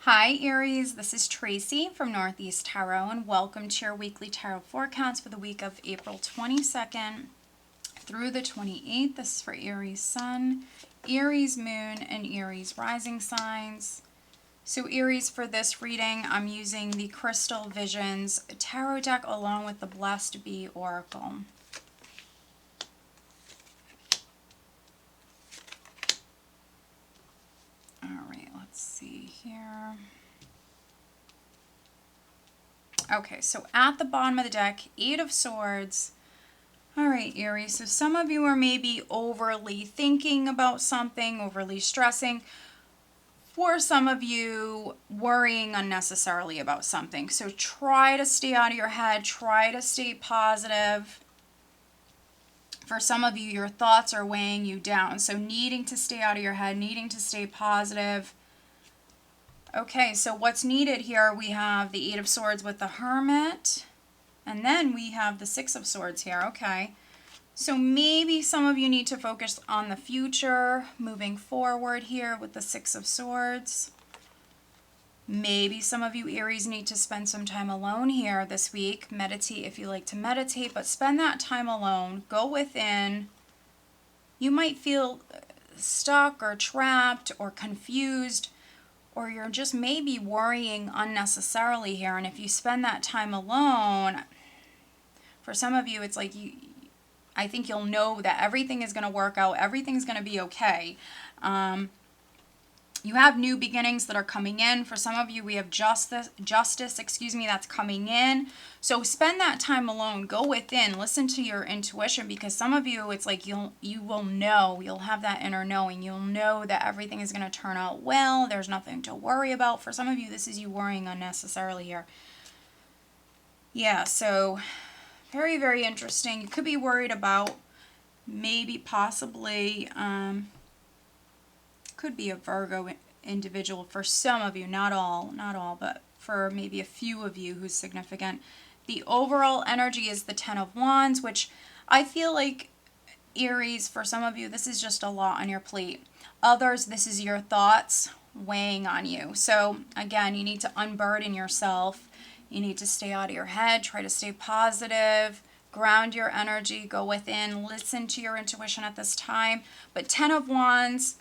Hi Aries, this is Tracy from Northeast Tarot and welcome to your weekly tarot forecast for the week of April 22nd through the 28th. This is for Aries Sun, Aries Moon, and Aries Rising signs. So Aries, for this reading, I'm using the Crystal Visions Tarot deck along with the Blessed Bee Oracle. All right, let's see here. Okay, so at the bottom of the deck, Eight of Swords. All right, Aries, so some of you are maybe overly thinking about something, overly stressing. For some of you, worrying unnecessarily about something. So try to stay out of your head, try to stay positive. For some of you, your thoughts are weighing you down. So needing to stay out of your head, needing to stay positive. Okay, so what's needed here, we have the Eight of Swords with the Hermit. And then we have the Six of Swords here, okay. So maybe some of you need to focus on the future, moving forward here with the Six of Swords. Maybe some of you Aries need to spend some time alone here this week. Meditate if you like to meditate, but spend that time alone. Go within. You might feel stuck or trapped or confused, or you're just maybe worrying unnecessarily here. And if you spend that time alone, for some of you, it's like I think you'll know that everything is going to work out. Everything's going to be okay. You have new beginnings that are coming in. For some of you, we have justice, that's coming in. So spend that time alone. Go within. Listen to your intuition, because some of you, it's like you will know. You'll have that inner knowing. You'll know that everything is going to turn out well. There's nothing to worry about. For some of you, this is you worrying unnecessarily here. Yeah, so very, very interesting. You could be worried about maybe possibly, could be a Virgo individual for some of you, not all, but for maybe a few of you who's significant. The overall energy is the Ten of Wands, which I feel like, Aries, for some of you, this is just a lot on your plate. Others, this is your thoughts weighing on you. So again, you need to unburden yourself. You need to stay out of your head, try to stay positive, ground your energy, go within, listen to your intuition at this time. But Ten of Wands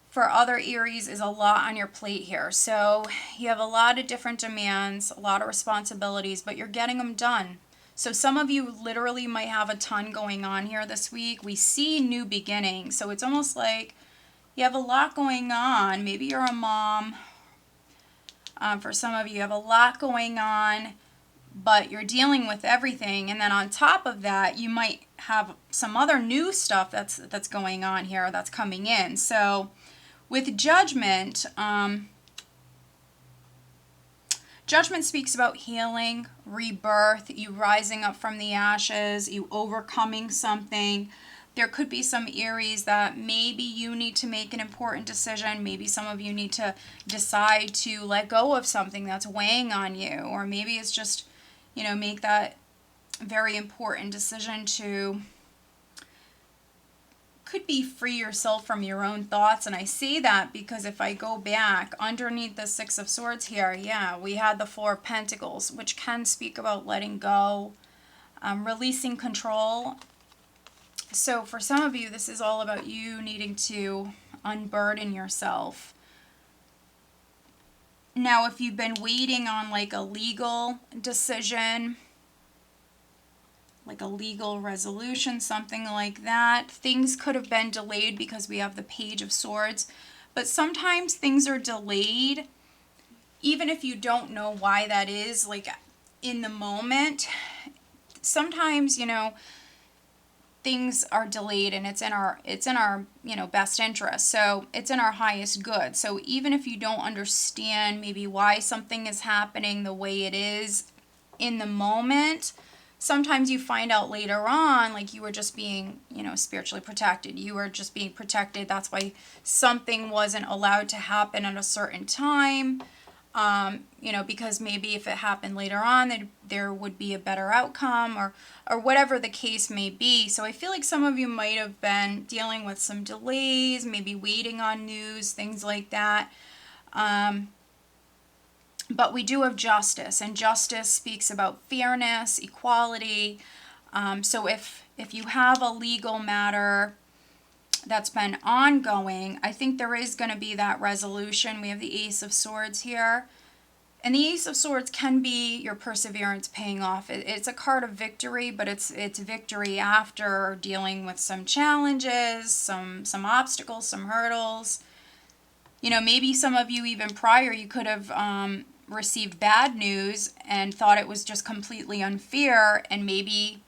for other Aries is a lot on your plate here. So you have a lot of different demands, a lot of responsibilities, but you're getting them done. So some of you literally might have a ton going on here this week. We see new beginnings. So it's almost like you have a lot going on. Maybe you're a mom. For some of you, you have a lot going on, but you're dealing with everything. And then on top of that, you might have some other new stuff that's going on here, that's coming in. So with Judgment, Judgment speaks about healing, rebirth, you rising up from the ashes, you overcoming something. There could be some Aries that maybe you need to make an important decision. Maybe some of you need to decide to let go of something that's weighing on you. Or maybe it's just, make that very important decision to, could be free yourself from your own thoughts. And I say that because if I go back underneath the Six of Swords here, yeah, we had the Four of Pentacles, which can speak about letting go, releasing control. So for some of you, this is all about you needing to unburden yourself. Now, if you've been waiting on like a legal decision, like a legal resolution, something like that, things could have been delayed because we have the Page of Swords. But sometimes things are delayed, even if you don't know why that is, like in the moment. Sometimes, things are delayed and it's in our best interest. So it's in our highest good. So even if you don't understand maybe why something is happening the way it is in the moment, sometimes you find out later on, like you were just being, spiritually protected. You were just being protected. That's why something wasn't allowed to happen at a certain time. Because maybe if it happened later on, there would be a better outcome or whatever the case may be. So I feel like some of you might have been dealing with some delays, maybe waiting on news, things like that. But we do have justice, and justice speaks about fairness, equality. So if you have a legal matter that's been ongoing, I think there is going to be that resolution. We have the Ace of Swords here. And the Ace of Swords can be your perseverance paying off. It's a card of victory, but it's victory after dealing with some challenges, some obstacles, some hurdles. You know, maybe some of you even prior, you could have received bad news and thought it was just completely unfair, and maybe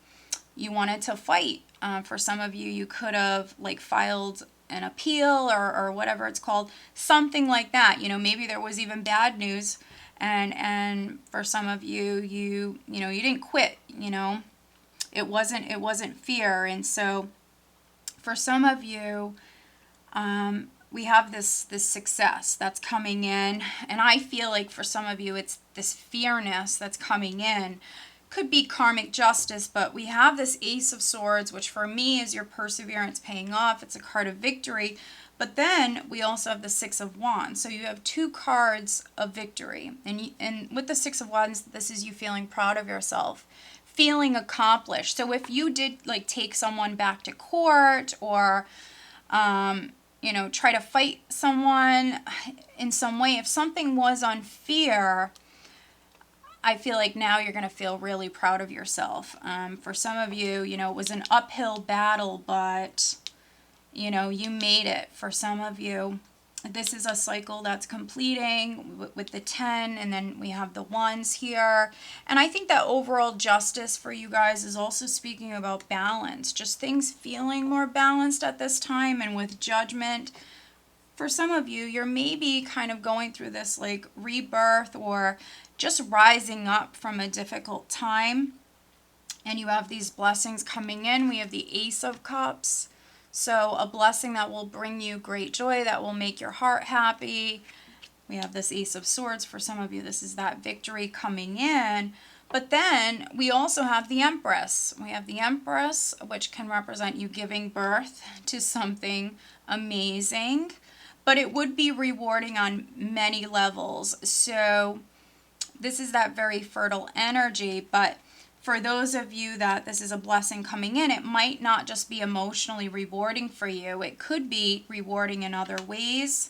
you wanted to fight. For some of you, you could have like filed an appeal or whatever it's called, something like that. You know, maybe there was even bad news, and for some of you, you didn't quit. You know, it wasn't fear, and so for some of you, we have this success that's coming in, and I feel like for some of you, it's this fairness that's coming in. Could be karmic justice, but we have this Ace of Swords, which for me is your perseverance paying off. It's a card of victory. But then we also have the Six of Wands. So you have two cards of victory. And with the Six of Wands, this is you feeling proud of yourself, feeling accomplished. So if you did like take someone back to court, or try to fight someone in some way, if something was unfair, I feel like now you're going to feel really proud of yourself. For some of you, it was an uphill battle, but, you made it. For some of you, this is a cycle that's completing with the 10, and then we have the ones here. And I think that overall justice for you guys is also speaking about balance, just things feeling more balanced at this time. And with judgment, for some of you, you're maybe kind of going through this like rebirth, or just rising up from a difficult time. And you have these blessings coming in. We have the Ace of Cups. So a blessing that will bring you great joy, that will make your heart happy. We have this Ace of Swords. For some of you, this is that victory coming in. But then we also have the Empress. We have the Empress, which can represent you giving birth to something amazing. But it would be rewarding on many levels. So this is that very fertile energy. But for those of you that this is a blessing coming in, it might not just be emotionally rewarding for you. It could be rewarding in other ways.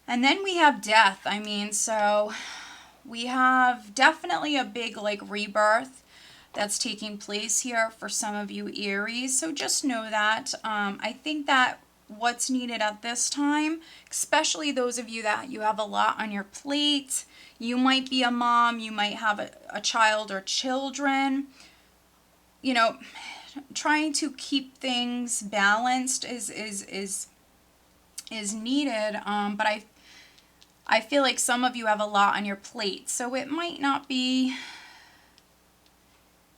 And then we have death. I mean, so we have definitely a big like rebirth that's taking place here for some of you Aries. So just know that. I think that what's needed at this time, especially those of you that you have a lot on your plate, you might be a mom, you might have a child or children, trying to keep things balanced is needed. But I feel like some of you have a lot on your plate, so it might not be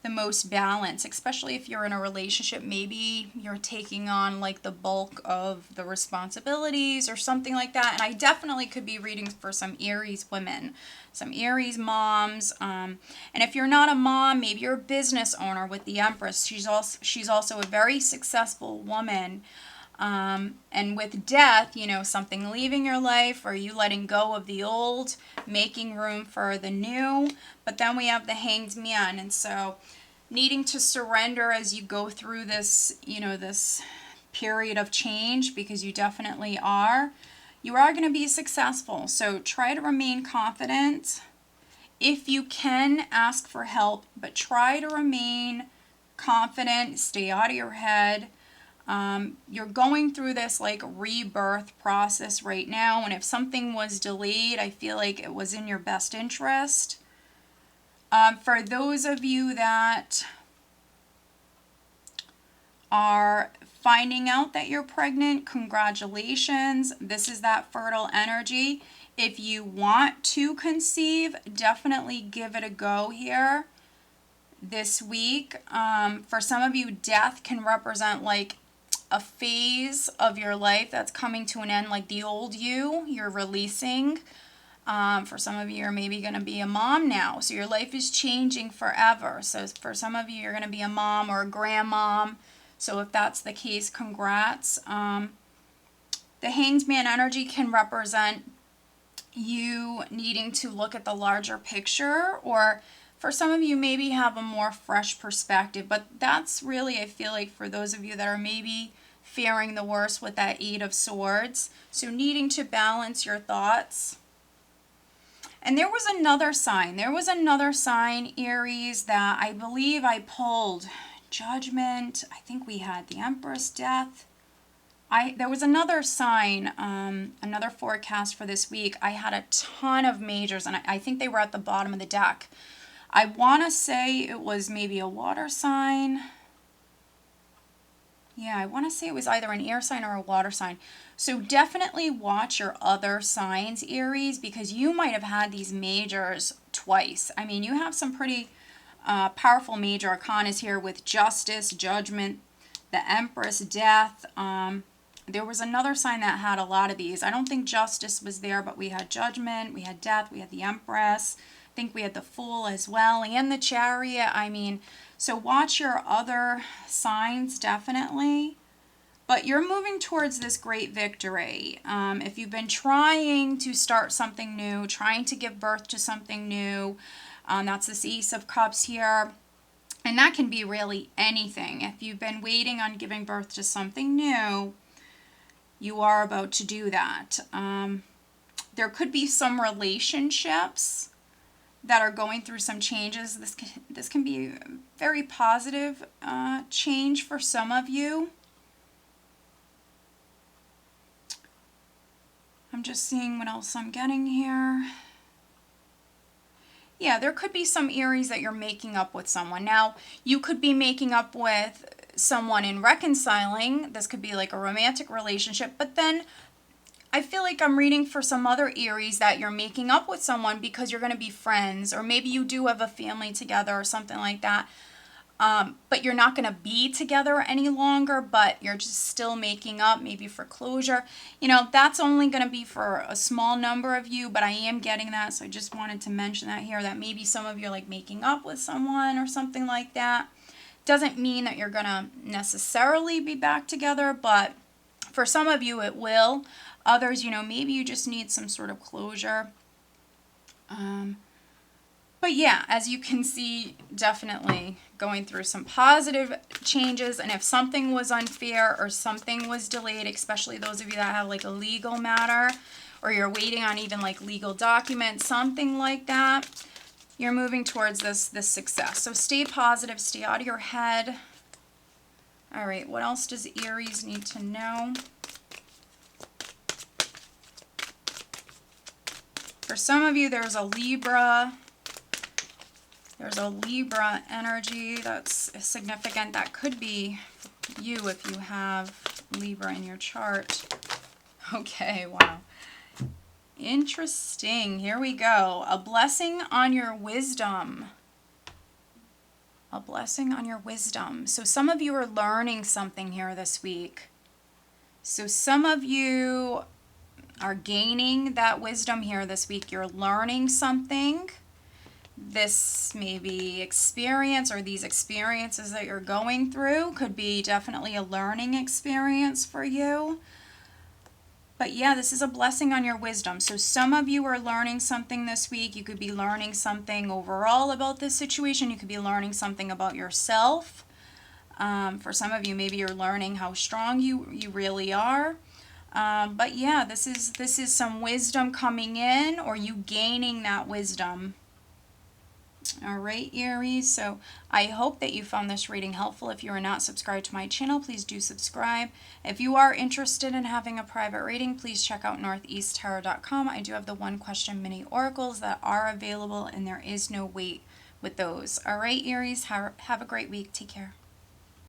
the most balanced, especially if you're in a relationship. Maybe you're taking on like the bulk of the responsibilities or something like that. And I definitely could be reading for some Aries women, some Aries moms. And if you're not a mom, maybe you're a business owner with the Empress. She's also a very successful woman. And with death, something leaving your life, or you letting go of the old, making room for the new. But then we have the Hanged Man, and so needing to surrender as you go through this, this period of change, because you definitely are. You are going to be successful, so try to remain confident. If you can, ask for help, but try to remain confident, stay out of your head. You're going through this like rebirth process right now, and if something was delayed, I feel like it was in your best interest. For those of you that are finding out that you're pregnant, congratulations. This is that fertile energy. If you want to conceive, definitely give it a go here this week. For some of you, death can represent like a phase of your life that's coming to an end, like the old you're releasing. For some of you, you're maybe going to be a mom now, so your life is changing forever. So for some of you, you're going to be a mom or a grandmom. So if that's the case, congrats. The Hanged Man energy can represent you needing to look at the larger picture, or for some of you maybe have a more fresh perspective. But that's really, I feel like, for those of you that are maybe fearing the worst with that Eight of Swords. So needing to balance your thoughts. And there was another sign. There was another sign, Aries, that I believe I pulled. Judgment. I think we had the Empress, Death. There was another sign, another forecast for this week. I had a ton of majors, and I think they were at the bottom of the deck. I want to say it was maybe a water sign. Yeah, I want to say it was either an air sign or a water sign. So definitely watch your other signs, Aries, because you might have had these majors twice. I mean, you have some pretty powerful major arcanas here with Justice, Judgment, the Empress, Death. There was another sign that had a lot of these. I don't think Justice was there, but we had Judgment, we had Death, we had the Empress. I think we had the Fool as well, and the Chariot. I mean, so watch your other signs, definitely. But you're moving towards this great victory. If you've been trying to start something new, trying to give birth to something new, that's this Ace of Cups here. And that can be really anything. If you've been waiting on giving birth to something new, you are about to do that. There could be some relationships that are going through some changes. This can be a very positive change for some of you. I'm just seeing what else I'm getting here. Yeah, there could be some Aries that you're making up with someone. Now, you could be making up with someone in reconciling. This could be like a romantic relationship, but then I feel like I'm reading for some other Aries that you're making up with someone because you're going to be friends, or maybe you do have a family together or something like that. But you're not going to be together any longer, but you're just still making up, maybe for closure. You know, that's only going to be for a small number of you, but I am getting that, so I just wanted to mention that here, that maybe some of you are like making up with someone or something like that. Doesn't mean that you're going to necessarily be back together, but for some of you it will. Others, you know, maybe you just need some sort of closure. But yeah, as you can see, definitely going through some positive changes. And if something was unfair or something was delayed, especially those of you that have like a legal matter, or you're waiting on even like legal documents, something like that, you're moving towards this success. So stay positive, stay out of your head. All right, what else does Aries need to know? For some of you, there's a Libra. There's a Libra energy that's significant. That could be you if you have Libra in your chart. Okay, wow. Interesting. Here we go. A blessing on your wisdom. A blessing on your wisdom. So some of you are learning something here this week. So some of you are gaining that wisdom here this week. You're learning something. This maybe experience, or these experiences that you're going through, could be definitely a learning experience for you. But yeah, this is a blessing on your wisdom. So some of you are learning something this week. You could be learning something overall about this situation. You could be learning something about yourself. For some of you, maybe you're learning how strong you really are. But yeah, this is some wisdom coming in, or you gaining that wisdom. All right, Aries, so I hope that you found this reading helpful. If you are not subscribed to my channel, please do subscribe. If you are interested in having a private reading, please check out northeasttarot.com. I do have the one question mini oracles that are available, and there is no wait with those. All right, Aries, have a great week. Take care.